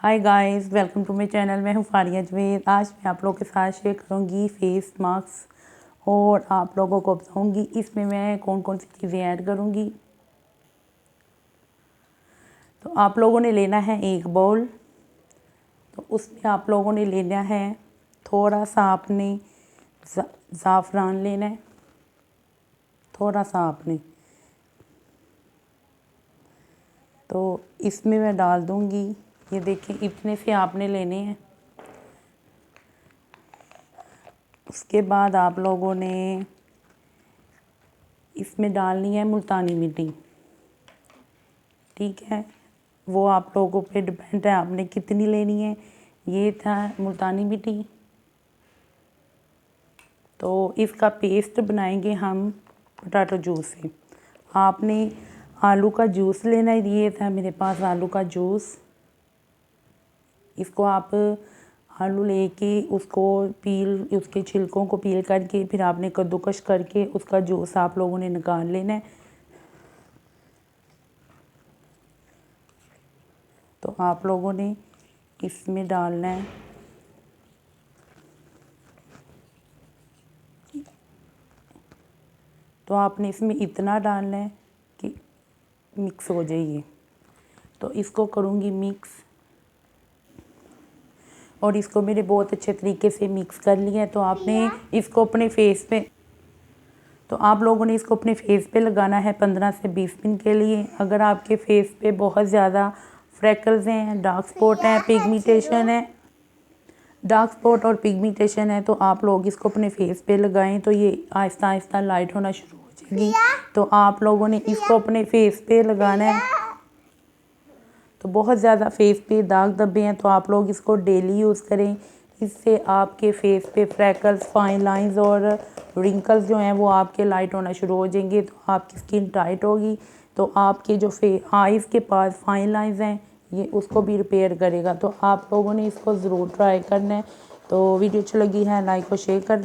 Hi guys, welcome to my channel. मैं हूँ फारिया जवेद। आज मैं आप लोगों के साथ शेयर करूँगी फेस मास्क और आप लोगों को बताऊँगी इसमें मैं कौन कौन सी चीज़ें ऐड करूँगी। तो आप लोगों ने लेना है एक बाउल। तो उसमें आप लोगों ने लेना है थोड़ा सा, आपने ज़ाफ़रान लेना है, थोड़ा सा आपने। तो इसमें मैं डाल दूँगी, ये देखिए इतने से आपने लेने हैं। उसके बाद आप लोगों ने इसमें डालनी है मुल्तानी मिट्टी। ठीक है, वो आप लोगों पे डिपेंड है आपने कितनी लेनी है। ये था मुल्तानी मिट्टी। तो इसका पेस्ट बनाएंगे हम पोटैटो जूस से। आपने आलू का जूस लेना है। ये था मेरे पास आलू का जूस। इसको आप आलू लेके उसको उसके छिलकों को पील करके फिर आपने कद्दूकश करके उसका जूस आप लोगों ने निकाल लेना है। तो आप लोगों ने इसमें डालना है तो आपने इसमें इतना डालना है कि मिक्स हो जाइए। तो इसको करूँगी मिक्स, और इसको मैंने बहुत अच्छे तरीके से मिक्स कर लिया है। तो आपने इसको अपने फेस पे आप लोगों ने इसको अपने फेस पे लगाना है 15 से 20 मिनट के लिए। अगर आपके फेस पे बहुत ज़्यादा फ्रैकल्स हैं, डार्क स्पॉट हैं, डार्क स्पॉट और पिगमेंटेशन है, तो आप लोग इसको अपने फेस पे लगाएं तो ये आहिस्ता आहिस्ता लाइट होना शुरू हो जाएगी। तो आप लोगों ने इसको अपने फेस पे लगाना है। तो बहुत ज़्यादा फेस पे दाग धब्बे हैं तो आप लोग इसको डेली यूज़ करें। इससे आपके फेस पे फ्रैकल्स, फाइन लाइंस और रिंकल्स जो हैं वो आपके लाइट होना शुरू हो जाएंगे। तो आपकी स्किन टाइट होगी, तो आपके जो आइज़ के पास फाइन लाइंस हैं ये उसको भी रिपेयर करेगा। तो आप लोगों ने इसको ज़रूर ट्राई करना है। तो वीडियो अच्छी लगी है लाइक और शेयर कर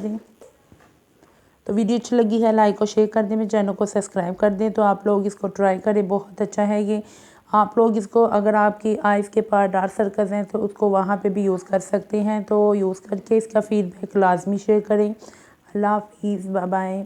दें। मेरे चैनल को सब्सक्राइब कर दें। तो आप लोग इसको ट्राई करें, बहुत अच्छा है ये। आप लोग इसको, अगर आपकी आइज़ के पास डार्क सर्कल्स हैं तो उसको वहाँ पे भी यूज़ कर सकते हैं। तो यूज़ करके इसका फीडबैक लाजमी शेयर करें। अल्लाह हाफिज़, बाय बाय।